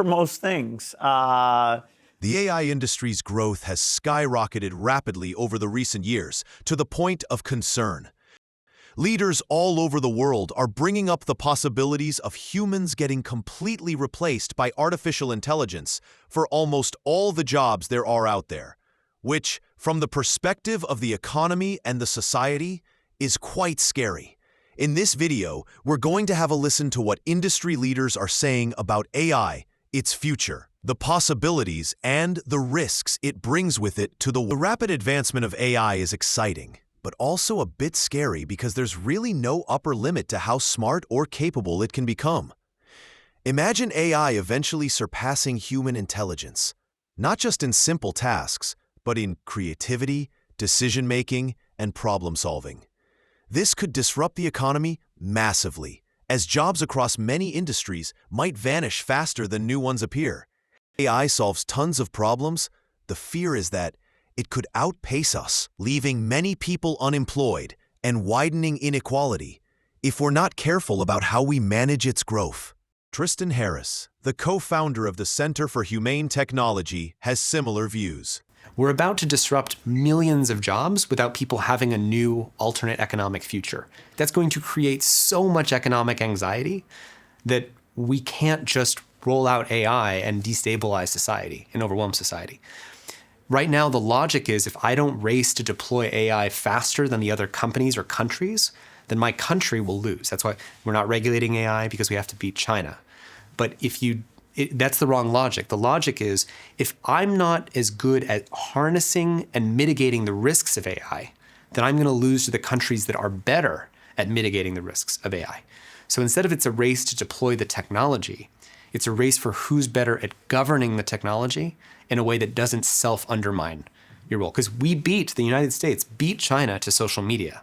for most things. The AI industry's growth has skyrocketed rapidly over the recent years, to the point of concern. Leaders all over the world are bringing up the possibilities of humans getting completely replaced by artificial intelligence for almost all the jobs there are out there, which, from the perspective of the economy and the society, is quite scary. In this video, we're going to have a listen to what industry leaders are saying about AI, its future, the possibilities, and the risks it brings with it to the world. The rapid advancement of AI is exciting, but also a bit scary because there's really no upper limit to how smart or capable it can become. Imagine AI eventually surpassing human intelligence, not just in simple tasks, but in creativity, decision-making, and problem-solving. This could disrupt the economy massively, as jobs across many industries might vanish faster than new ones appear. AI solves tons of problems. The fear is that it could outpace us, leaving many people unemployed and widening inequality if we're not careful about how we manage its growth. Tristan Harris, the co-founder of the Center for Humane Technology, has similar views. We're about to disrupt millions of jobs without people having a new alternate economic future. That's going to create so much economic anxiety that we can't just roll out AI and destabilize society and overwhelm society. Right now, the logic is if I don't race to deploy AI faster than the other companies or countries, then my country will lose. That's why we're not regulating AI, because we have to beat China. But that's the wrong logic. The logic is if I'm not as good at harnessing and mitigating the risks of AI, then I'm going to lose to the countries that are better at mitigating the risks of AI. So instead of it's a race to deploy the technology, it's a race for who's better at governing the technology in a way that doesn't self-undermine your role. Because the United States beat China to social media.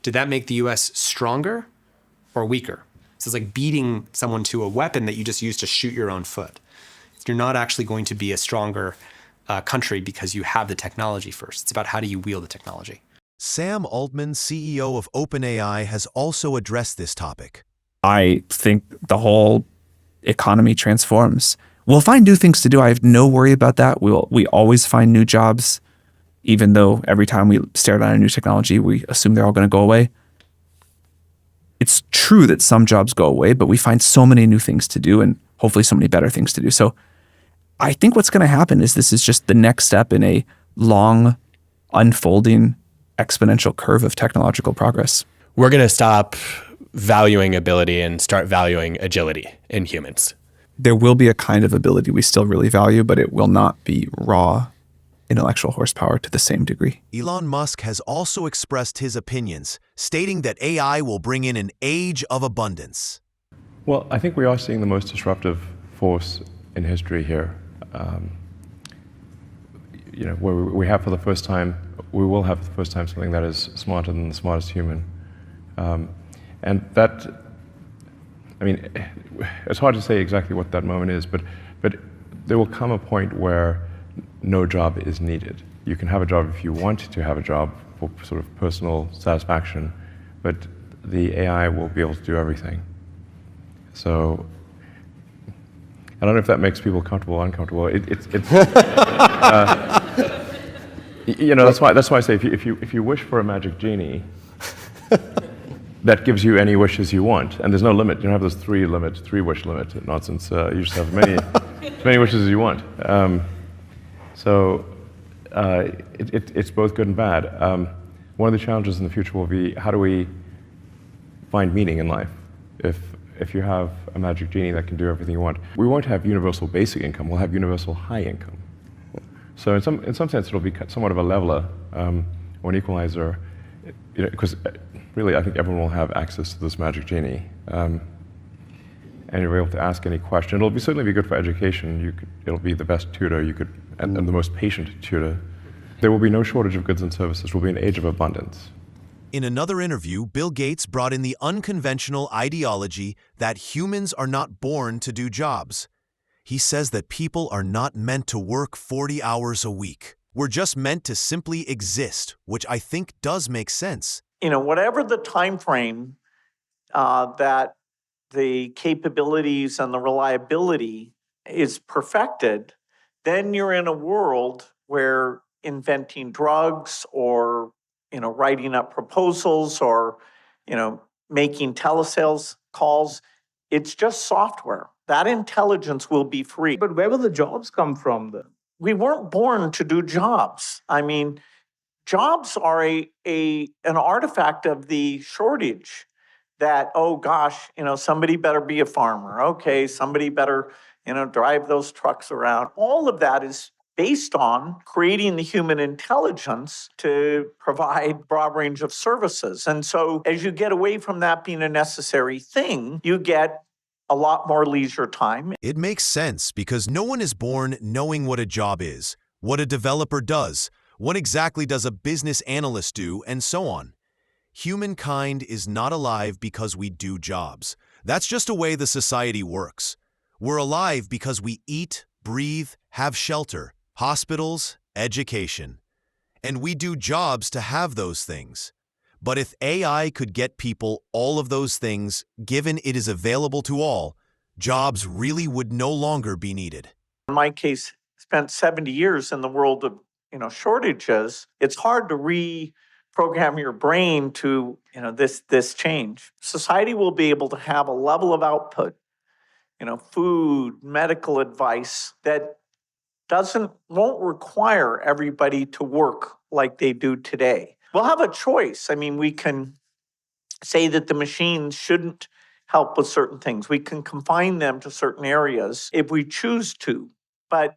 Did that make the US stronger or weaker? So it's like beating someone to a weapon that you just use to shoot your own foot. You're not actually going to be a stronger country because you have the technology first. It's about how do you wield the technology. Sam Altman, CEO of OpenAI, has also addressed this topic. I think the whole economy transforms. We'll find new things to do. I have no worry about that. We always find new jobs, even though every time we stare down a new technology, we assume they're all going to go away. It's true that some jobs go away, but we find so many new things to do and hopefully so many better things to do. So I think what's going to happen is this is just the next step in a long, unfolding, exponential curve of technological progress. We're going to stop valuing ability and start valuing agility in humans. There will be a kind of ability we still really value, but it will not be raw intellectual horsepower to the same degree. Elon Musk has also expressed his opinions, stating that AI will bring in an age of abundance. Well, I think we are seeing the most disruptive force in history here. Where we will have for the first time something that is smarter than the smartest human. And that, it's hard to say exactly what that moment is, but there will come a point where no job is needed. You can have a job if you want to have a job for sort of personal satisfaction, but the AI will be able to do everything. So I don't know if that makes people comfortable or uncomfortable. That's why I say if you wish for a magic genie, that gives you any wishes you want, and there's no limit. You don't have this three wish limit nonsense. You just have as many wishes as you want. It's both good and bad. One of the challenges in the future will be how do we find meaning in life? If you have a magic genie that can do everything you want, we won't have universal basic income. We'll have universal high income. So in some sense, it'll be somewhat of a leveler or an equalizer, because really, I think everyone will have access to this magic genie. And you'll be able to ask any question. It'll certainly be good for education. It'll be the best tutor and the most patient tutor. There will be no shortage of goods and services. We'll be an age of abundance. In another interview, Bill Gates brought in the unconventional ideology that humans are not born to do jobs. He says that people are not meant to work 40 hours a week. We're just meant to simply exist, which I think does make sense. Whatever the time frame that the capabilities and the reliability is perfected, then you're in a world where inventing drugs or, writing up proposals or, making telesales calls, it's just software. That intelligence will be free. But where will the jobs come from then? We weren't born to do jobs. I mean, jobs are an artifact of the shortage that, oh gosh, somebody better be a farmer. Okay, somebody better, drive those trucks around. All of that is based on creating the human intelligence to provide broad range of services. And so as you get away from that being a necessary thing, you get a lot more leisure time. It makes sense because no one is born knowing what a job is, what a developer does, what exactly does a business analyst do, and so on. Humankind is not alive because we do jobs. That's just a way the society works. We're alive because we eat, breathe, have shelter, hospitals, education. And we do jobs to have those things. But if AI could get people all of those things, given it is available to all, jobs really would no longer be needed. In my case, spent 70 years in the world of shortages. It's hard to reprogram your brain to this change. Society will be able to have a level of output, food, medical advice that won't require everybody to work like they do today. We'll have a choice. I mean, we can say that the machines shouldn't help with certain things. We can confine them to certain areas if we choose to. But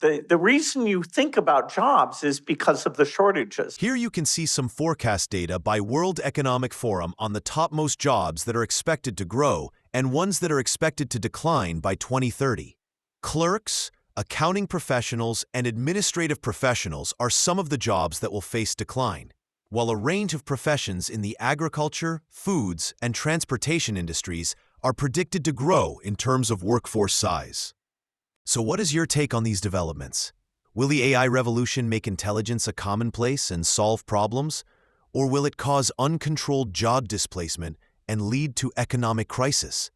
the reason you think about jobs is because of the shortages. Here you can see some forecast data by World Economic Forum on the topmost jobs that are expected to grow and ones that are expected to decline by 2030. Clerks, accounting professionals, and administrative professionals are some of the jobs that will face decline, while a range of professions in the agriculture, foods, and transportation industries are predicted to grow in terms of workforce size. So what is your take on these developments? Will the AI revolution make intelligence a commonplace and solve problems? Or will it cause uncontrolled job displacement and lead to economic crisis?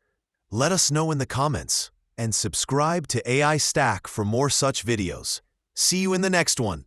Let us know in the comments and subscribe to AI Stack for more such videos. See you in the next one.